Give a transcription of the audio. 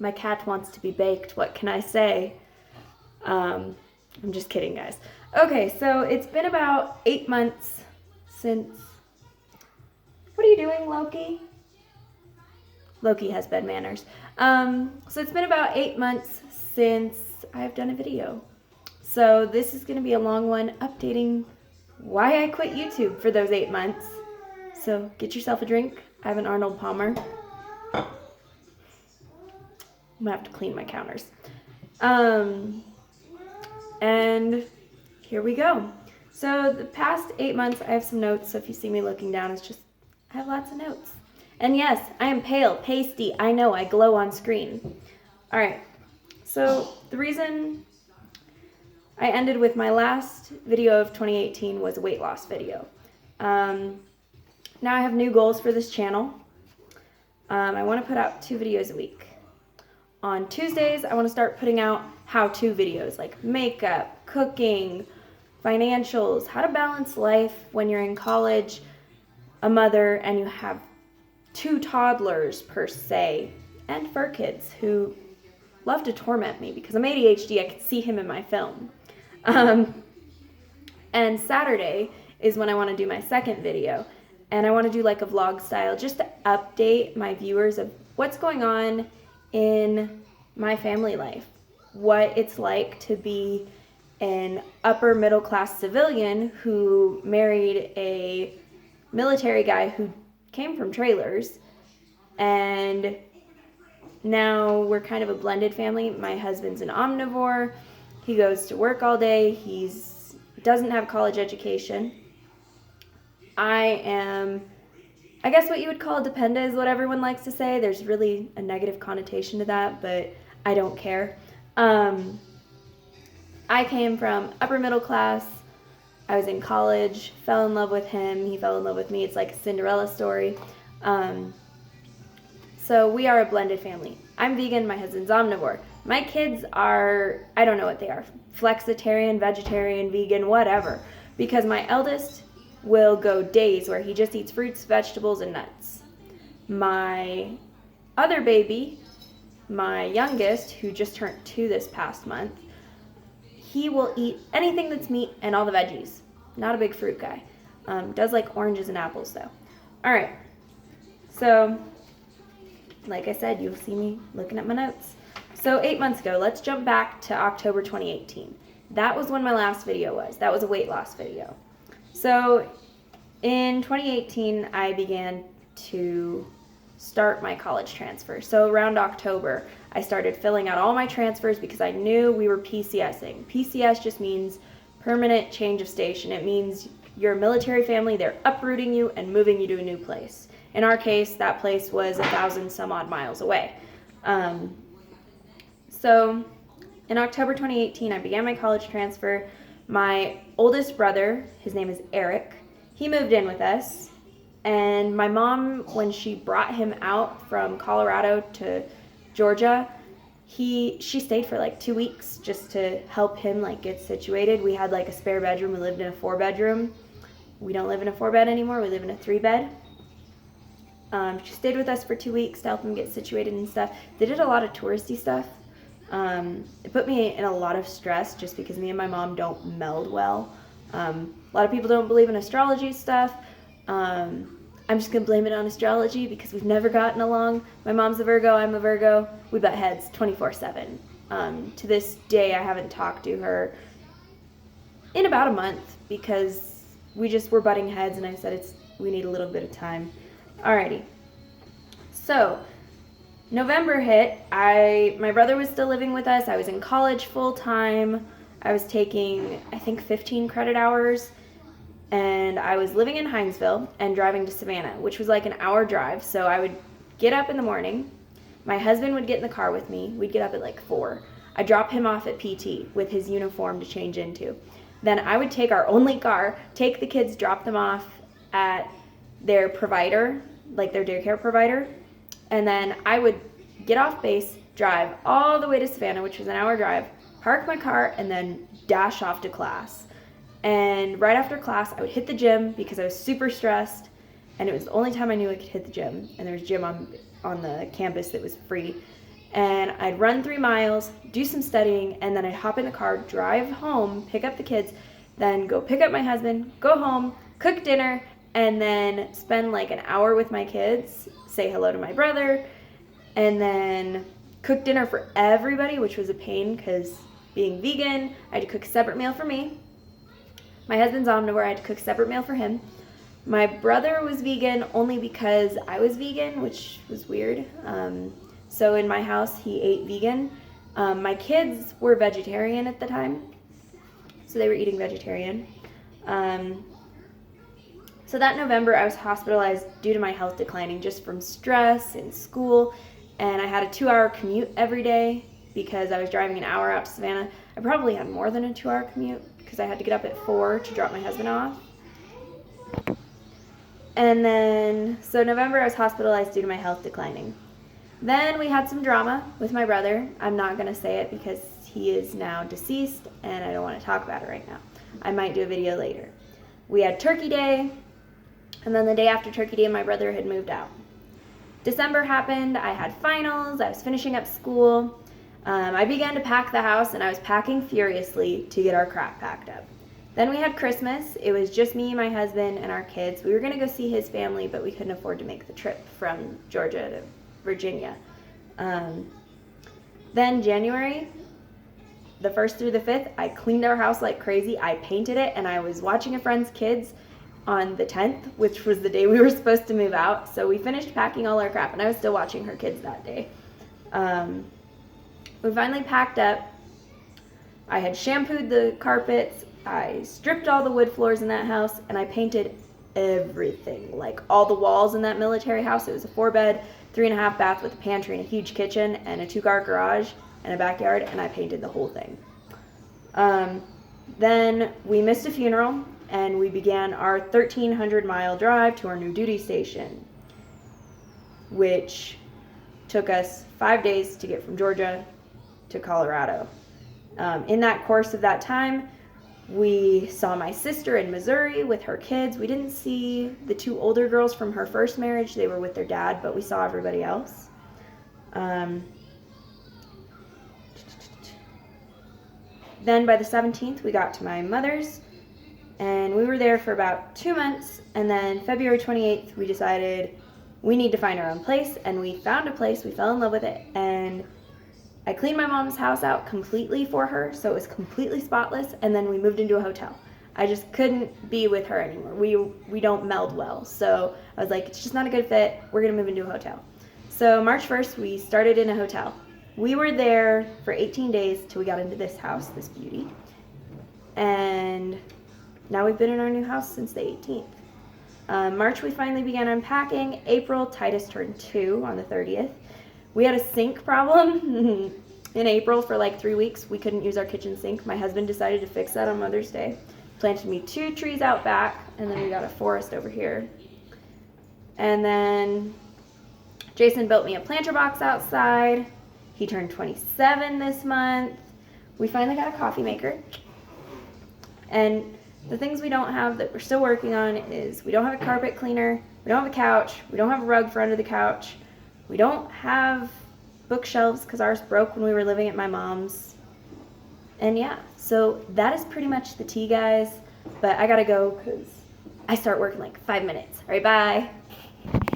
My cat wants to be baked. What can I say? I'm just kidding, guys. Okay, so it's been about 8 months since... What are you doing, Loki? Loki has bad manners. So it's been about 8 months since I've done a video. So this is going to be a long one updating why I quit YouTube for those 8 months. So get yourself a drink. I have an Arnold Palmer. I'm gonna have to clean my counters. And here we go. So the past 8 months, I have some notes. So if you see me looking down, it's just, I have lots of notes. And yes, I am pale, pasty. I know, I glow on screen. All right. So the reason I ended with my last video of 2018 was a weight loss video. Now I have new goals for this channel. I want to put out 2 videos a week. On Tuesdays, I want to start putting out how-to videos like makeup, cooking, financials, how to balance life when you're in college, a mother, and you have 2 toddlers per se, and fur kids who love to torment me because I'm ADHD. I can see him in my film. And Saturday is when I want to do my second video, and I want to do like a vlog style just to update my viewers of what's going on in my family life, what it's like to be an upper middle class civilian who married a military guy who came from trailers, and now we're kind of a blended family. My husband's an omnivore. He goes to work all day. He doesn't have college education. I am, I guess what you would call a dependent is what everyone likes to say. There's really a negative connotation to that, but I don't care. I came from upper middle class. I was in college, fell in love with him. He fell in love with me. It's like a Cinderella story. So we are a blended family. I'm vegan. My husband's omnivore. My kids are, I don't know what they are, flexitarian, vegetarian, vegan, whatever. Because my eldest will go days where he just eats fruits, vegetables, and nuts. My other baby, my youngest, who just turned 2 this past month, he will eat anything that's meat and all the veggies. Not a big fruit guy. Does like oranges and apples though. All right. So, like I said, you'll see me looking at my notes. So 8 months ago, let's jump back to October 2018. That was when my last video was. That was a weight loss video. So in 2018, I began to start my college transfer. So around October, I started filling out all my transfers because I knew we were PCSing. PCS just means permanent change of station. It means you're a military family, they're uprooting you and moving you to a new place. In our case, that place was 1,000 some odd miles away. So in October 2018, I began my college transfer. My oldest brother, his name is Eric, he moved in with us. And my mom, when she brought him out from Colorado to Georgia, she stayed for like 2 weeks just to help him like get situated. We had like a spare bedroom. We lived in a 4-bedroom. We don't live in a 4-bed anymore. We live in a 3-bed. She stayed with us for 2 weeks to help him get situated and stuff. They did a lot of touristy stuff. It put me in a lot of stress just because me and my mom don't meld well. A lot of people don't believe in astrology stuff. I'm just going to blame it on astrology because we've never gotten along. My mom's a Virgo, I'm a Virgo. We butt heads 24/7. To this day, I haven't talked to her in about a month because we just were butting heads, and I said we need a little bit of time. Alrighty. So, November hit. My brother was still living with us. I was in college full time. I was taking, I think, 15 credit hours. And I was living in Hinesville and driving to Savannah, which was like an hour drive. So I would get up in the morning. My husband would get in the car with me. We'd get up at like 4. I'd drop him off at PT with his uniform to change into. Then I would take our only car, take the kids, drop them off at their provider, like their daycare provider. And then I would get off base, drive all the way to Savannah, which was an hour drive, park my car, and then dash off to class. And right after class, I would hit the gym because I was super stressed, and it was the only time I knew I could hit the gym. And there was a gym on the campus that was free. and I'd run 3 miles, do some studying, and then I'd hop in the car, drive home, pick up the kids, then go pick up my husband, go home, cook dinner, and then spend like an hour with my kids, say hello to my brother, and then cook dinner for everybody, which was a pain because being vegan, I had to cook a separate meal for me. My husband's omnivore, I had to cook a separate meal for him. My brother was vegan only because I was vegan, which was weird. So in my house, he ate vegan. My kids were vegetarian at the time, so they were eating vegetarian. So that November, I was hospitalized due to my health declining just from stress in school, and I had a 2-hour commute every day because I was driving an hour out to Savannah. I probably had more than a 2-hour commute because I had to get up at 4 to drop my husband off. And then, so November, I was hospitalized due to my health declining. Then we had some drama with my brother. I'm not going to say it because he is now deceased and I don't want to talk about it right now. I might do a video later. We had Turkey Day, and then the day after Turkey Day, my brother had moved out. December happened, I had finals, I was finishing up school. I began to pack the house, and I was packing furiously to get our crap packed up. Then we had Christmas. It was just me, my husband, and our kids. We were going to go see his family, but we couldn't afford to make the trip from Georgia to Virginia. Then January, the 1st through the 5th, I cleaned our house like crazy. I painted it, and I was watching a friend's kids on the 10th, which was the day we were supposed to move out. So we finished packing all our crap, and I was still watching her kids that day. We finally packed up. I had shampooed the carpets. I stripped all the wood floors in that house, and I painted everything, like all the walls in that military house. It was a 4-bed, 3.5 bath with a pantry and a huge kitchen and a 2-car garage and a backyard, and I painted the whole thing. Then we missed a funeral, and we began our 1,300-mile drive to our new duty station, which took us 5 days to get from Georgia to Colorado. In that course of that time, we saw my sister in Missouri with her kids. We didn't see the 2 older girls from her first marriage. They were with their dad, but we saw everybody else. Then by the 17th, we got to my mother's, and we were there for about 2 months. And then February 28th, we decided we need to find our own place, and we found a place. We fell in love with it, and I cleaned my mom's house out completely for her, so it was completely spotless, and then we moved into a hotel. I just couldn't be with her anymore. We don't meld well, so I was like, it's just not a good fit. We're going to move into a hotel. So March 1st, we started in a hotel. We were there for 18 days till we got into this house, this beauty, and now we've been in our new house since the 18th. March, we finally began unpacking. April, Titus turned 2 on the 30th. We had a sink problem in April for like 3 weeks. We couldn't use our kitchen sink. My husband decided to fix that on Mother's Day. Planted me 2 trees out back, and then we got a forest over here. And then Jason built me a planter box outside. He turned 27 this month. We finally got a coffee maker. And the things we don't have that we're still working on is we don't have a carpet cleaner, we don't have a couch, we don't have a rug for under the couch, we don't have bookshelves because ours broke when we were living at my mom's. And yeah, so that is pretty much the tea, guys. But I gotta go because I start work in like 5 minutes. All right, bye.